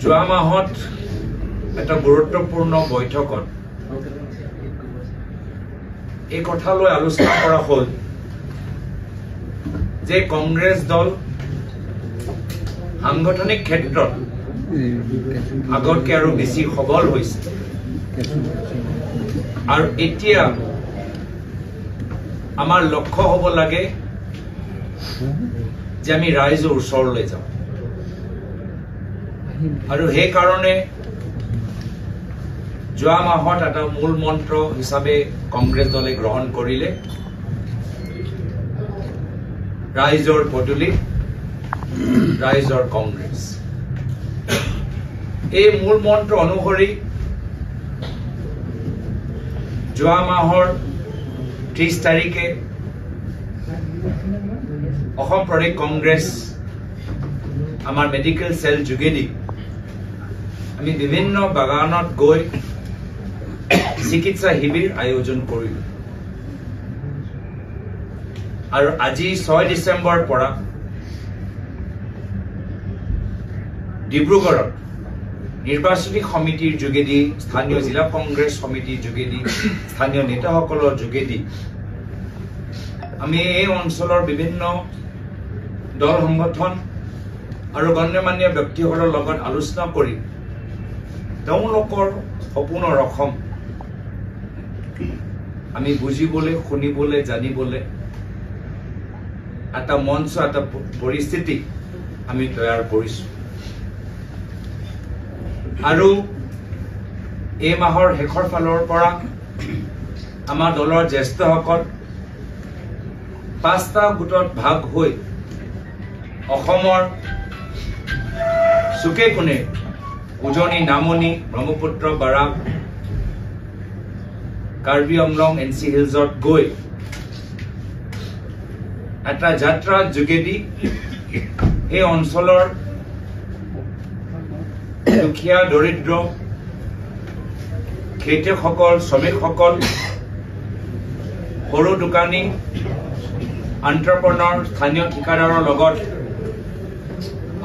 যোৱা মাহত এটা গুৰুত্বপূৰ্ণ বৈঠকত এই কথা লৈ আলোচনা কৰা হ'ল যে কংগ্ৰেছ দল সাংগঠনিক ক্ষেত্ৰত আগতকৈ আৰু বেছি সবল হৈছে আৰু এতিয়া আমাৰ লক্ষ্য হ'ব লাগে যে আমি ৰাইজৰ ওচৰলৈ যাওঁ আৰু সেই কাৰণে যোৱা মাহত এটা মূল মন্ত্ৰ হিচাপে কংগ্ৰেছ দলে গ্ৰহণ কৰিলে ৰাইজৰ পদূলি ৰাইজৰ কংগ্ৰেছ এই মূল মন্ত্ৰ অনুসৰি যোৱা মাহৰ 30 তাৰিখে অসম প্ৰদেশ কংগ্ৰেছ আমাৰ মেডিকেল সেল যোগেদি আমি বিভিন্ন বাগানত গৈ চিকিৎসা শিবিৰ আয়োজন কৰিলো আৰু আজি 6 ডিসেম্বৰ পৰা ডিব্ৰুগড়ত নিৰ্বাচনী সমিতিৰ যোগেদি স্থানীয় জিলা কংগ্ৰেছ সমিতিৰ যোগেদি স্থানীয় নেতাসকলৰ যোগেদি আমি এই অঞ্চলৰ বিভিন্ন দল সংগঠন আৰু গণ্যমান্য ব্যক্তিসকলৰ লগত আলোচনা কৰি তেওঁলোকৰ সপোনৰ অসম আমি বুজিবলৈ শুনিবলৈ জানিবলৈ এটা মঞ্চ এটা পৰিস্থিতি আমি তৈয়াৰ কৰিছো আৰু এই মাহৰ শেষৰ ফালৰ পৰা আমাৰ দলৰ জ্যেষ্ঠসকল 5টা গোটত ভাগ হৈ অসমৰ চুকে কোণে উজনি নামনি ব্ৰহ্মপুত্ৰ বাৰাক কাৰ্বি আংলং এনচি হিলছত গৈ এটা যাত্ৰাৰ যোগেদি এই অঞ্চলৰ দুখীয়া দৰিদ্ৰ খেতিয়কসকল শ্ৰমিকসকল সৰু দোকানী এণ্টাৰপ্ৰেনৰ স্থানীয় ঠিকাদাৰৰ লগত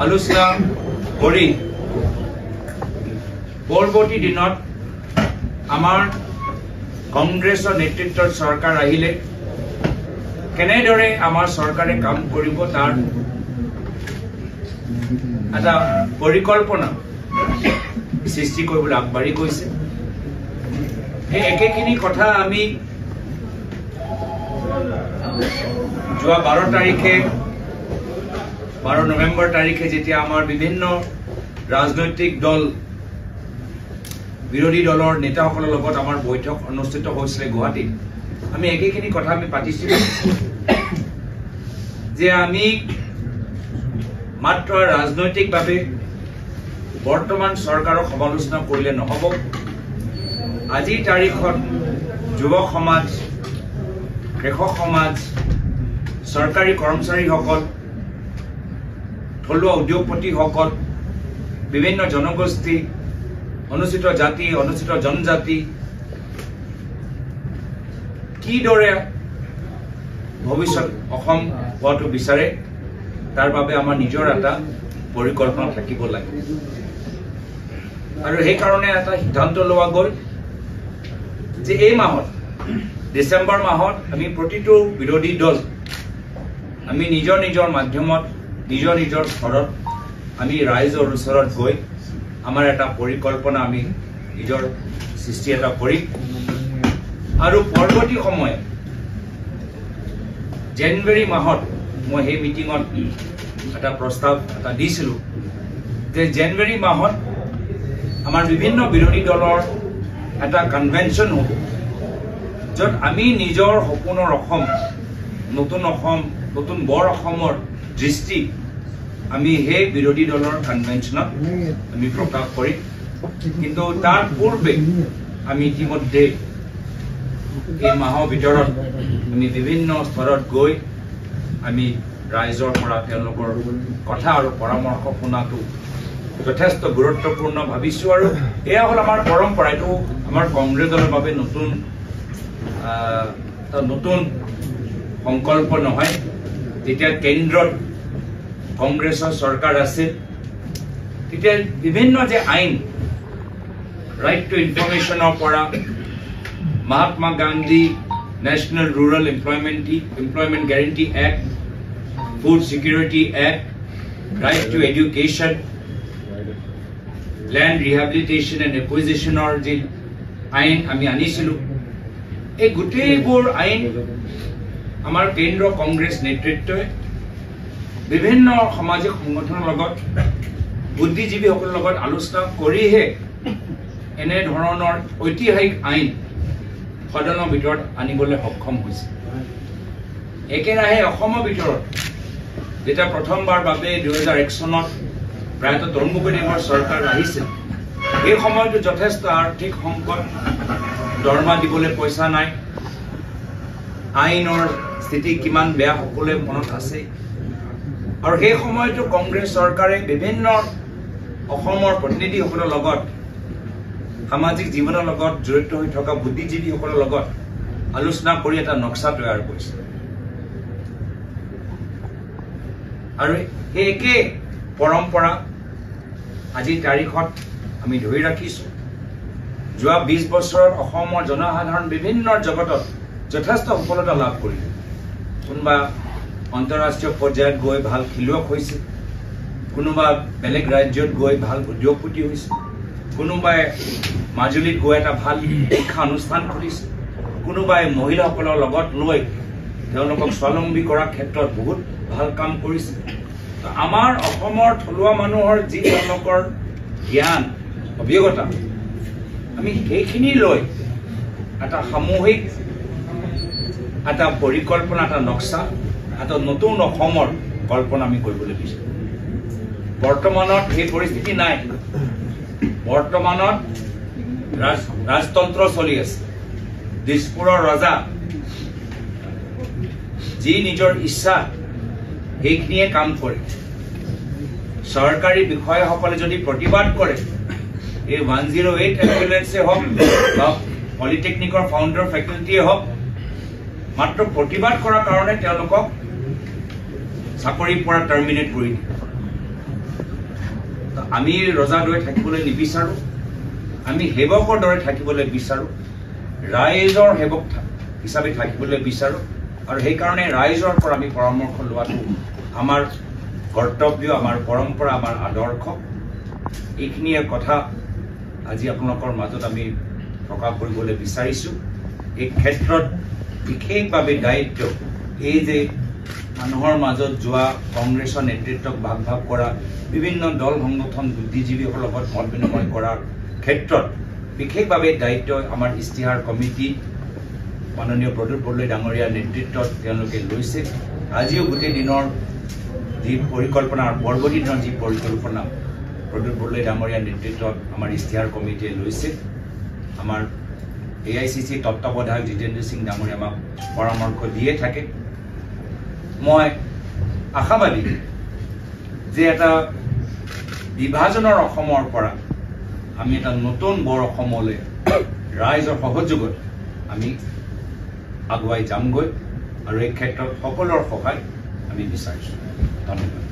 আলোচনা কৰি পৰৱৰ্তী দিনত আমাৰ কংগ্ৰেছৰ নেতৃত্বৰ চৰকাৰ আহিলে কেনেদৰে আমাৰ চৰকাৰে কাম কৰিব তাৰ এটা পৰিকল্পনা সৃষ্টি কৰিবলৈ আগবাঢ়ি গৈছে এই একেখিনি কথা আমি যোৱা 12 নৱেম্বৰ তাৰিখে যেতিয়া আমাৰ বিভিন্ন ৰাজনৈতিক দল বিৰোধী দলৰ নেতাসকলৰ লগত আমাৰ বৈঠক অনুষ্ঠিত হৈছিল গুৱাহাটীত আমি একেখিনি কথা আমি পাতিছিল যে আমি মাত্ৰ ৰাজনৈতিকভাৱে বৰ্তমান চৰকাৰক সমালোচনা কৰিলে নহব আজিৰ তাৰিখত যুৱক সমাজ কৃষক সমাজ চৰকাৰী কৰ্মচাৰীসকল থলুৱা উদ্যোগপতিসকল বিভিন্ন জনগোষ্ঠী অনুচিত জাতি অনুচিত জনজাতি কিদৰে ভৱিষ্যত অসম হোৱাটো বিচাৰে তাৰ বাবে আমাৰ নিজৰ এটা পৰিকল্পনা থাকিব লাগে আৰু সেই কাৰণে এটা সিদ্ধান্ত লোৱা গ'ল যে এই মাহত ডিসেম্বৰ মাহত আমি প্ৰতিটো বিৰোধী দল আমি নিজৰ নিজৰ মাধ্যমত নিজৰ নিজৰ স্তৰত আমি ৰাইজৰ ওচৰত গৈ আমাৰ এটা পৰিকল্পনা আমি নিজৰ সৃষ্টি এটা কৰি আৰু পৰৱৰ্তী সময়ত জানুৱাৰী মাহত মই সেই মিটিঙত এটা প্ৰস্তাৱ এটা দিছিলোঁ যে জানুৱাৰী মাহত আমাৰ বিভিন্ন বিৰোধী দলৰ এটা কনভেনশ্যন হ'ব য'ত আমি নিজৰ সপোনৰ অসম নতুন বৰ অসমৰ দৃষ্টি আমি সেই বিৰোধী দলৰ কনভেনশ্যনত আমি প্ৰকাশ কৰিম কিন্তু তাৰ পূৰ্বে আমি ইতিমধ্যে এই মাহৰ ভিতৰত আমি বিভিন্ন স্তৰত গৈ আমি ৰাইজৰ পৰা তেওঁলোকৰ কথা আৰু পৰামৰ্শ শুনাটো যথেষ্ট গুৰুত্বপূৰ্ণ ভাবিছো আৰু এয়া হ'ল আমাৰ পৰম্পৰা এইটো আমাৰ কংগ্ৰেছ দলৰ বাবে নতুন সংকল্প নহয় যেতিয়া কেন্দ্ৰত কংগ্ৰেছৰ চৰকাৰ আছিল এতিয়া বিভিন্ন যে আইন ৰাইট টু ইনফৰমেশ্যনৰ পৰা Mahatma Gandhi national rural employment guarantee act food security act right to education land rehabilitation and একুইজিশ্যনৰ যি আইন আমি আনিছিলোঁ এই গোটেইবোৰ আইন আমাৰ কেন্দ্ৰ কংগ্ৰেছ নেতৃত্বই বিভিন্ন সামাজিক সংগঠনৰ লগত বুদ্ধিজীৱীসকলৰ লগত আলোচনা কৰিহে এনে ধৰণৰ ঐতিহাসিক আইন সদনৰ ভিতৰত আনিবলৈ সক্ষম হৈছে একেৰাহে অসমৰ ভিতৰত যেতিয়া প্ৰথমবাৰ বাবে 2001 চনত প্ৰায়তঃ তৰুণ গগৈদেৱৰ চৰকাৰ আহিছিল এই সময়তো যথেষ্ট আৰ্থিক সংকট দৰমহা দিবলৈ পইচা নাই আইনৰ স্থিতি কিমান বেয়া সকলোৱে মনত আছে আৰু সেই সময়তো কংগ্ৰেছ চৰকাৰে বিভিন্ন অসমৰ প্ৰতিনিধিসকলৰ লগত সামাজিক জীৱনৰ লগত জড়িত হৈ থকা বুদ্ধিজীৱীসকলৰ লগত আলোচনা কৰি এটা নক্সা তৈয়াৰ কৰিছে আৰু এই একে পৰম্পৰা আজিৰ তাৰিখত আমি ধৰি ৰাখিছোঁ যোৱা 20 বছৰত অসমৰ জনসাধাৰণ বিভিন্ন জগতত যথেষ্ট সফলতা লাভ কৰিলে কোনোবা অন্তঃৰাষ্ট্ৰীয় পৰ্যায়ত গৈ ভাল খেলুৱৈ হৈছে কোনোবা বেলেগ ৰাজ্যত গৈ ভাল উদ্যোগপতি হৈছে কোনোবাই মাজুলীত গৈ এটা ভাল শিক্ষা অনুষ্ঠান খুলিছে কোনোবাই মহিলাসকলৰ লগত লৈ তেওঁলোকক স্বাৱলম্বী কৰাৰ ক্ষেত্ৰত বহুত ভাল কাম কৰিছে আমাৰ অসমৰ থলুৱা মানুহৰ যি তেওঁলোকৰ জ্ঞান অভিজ্ঞতা আমি সেইখিনি লৈ এটা সামূহিক এটা পৰিকল্পনা এটা নক্সা এটা নতুন অসমৰ কল্পনা আমি কৰিবলৈ বিচাৰোঁ বৰ্তমানত সেই পৰিস্থিতি নাই বৰ্তমানত ৰাজতন্ত্ৰ চলি আছে দিছপুৰৰ ৰজা যি নিজৰ ইচ্ছা সেইখিনিয়ে কাম কৰে চৰকাৰী বিষয়াসকলে যদি প্ৰতিবাদ কৰে এই 108 এম্বুলেন্সে হওক বা পলিটেকনিকৰ ফাউণ্ডাৰ ফেকাল্টিয়ে হওক মাত্ৰ প্ৰতিবাদ কৰাৰ কাৰণে তেওঁলোকক চাকৰিৰ পৰা টাৰ্মিনেট কৰি দিয়ে আমি ৰজাৰ দৰে থাকিবলৈ নিবিচাৰোঁ আমি সেৱকৰ দৰে থাকিবলৈ বিচাৰোঁ ৰাইজৰ সেৱক হিচাপে থাকিবলৈ বিচাৰোঁ আৰু সেইকাৰণে ৰাইজৰ পৰা আমি পৰামৰ্শ লোৱাটো আমাৰ কৰ্তব্য আমাৰ পৰম্পৰা আমাৰ আদৰ্শ এইখিনিয়ে কথা আজি আপোনালোকৰ মাজত আমি প্ৰকাশ কৰিবলৈ বিচাৰিছোঁ এই ক্ষেত্ৰত বিশেষভাৱে দায়িত্ব এই যে মানুহৰ মাজত যোৱা কংগ্ৰেছৰ নেতৃত্বক ভাগ কৰা বিভিন্ন দল সংগঠন বুদ্ধিজীৱীসকলৰ লগত মত বিনিময় কৰাৰ ক্ষেত্ৰত বিশেষভাৱে দায়িত্ব আমাৰ ইস্তিহাৰ কমিটি মাননীয় প্ৰদ্যুৎ বৰদলৈ ডাঙৰীয়াৰ নেতৃত্বত তেওঁলোকে লৈছে আজিও গোটেই দিনৰ যি পৰিকল্পনা পৰৱৰ্তী দিনৰ যি পৰিকল্পনা প্ৰদ্যুৎ বৰদলৈ ডাঙৰীয়াৰ নেতৃত্বত আমাৰ ইস্তিহাৰ কমিটিয়ে লৈছে আমাৰ AICC তত্ত্বাৱধায়ক জিতেন্দ্ৰ সিং ডাঙৰীয়া আমাক পৰামৰ্শ দিয়ে থাকে মই আশাবাদী যে এটা বিভাজনৰ অসমৰ পৰা আমি এটা নতুন বৰ অসমলৈ ৰাইজৰ সহযোগত আমি আগুৱাই যামগৈ আৰু এই ক্ষেত্ৰত সকলোৰ সহায় আমি বিচাৰিছোঁ ধন্যবাদ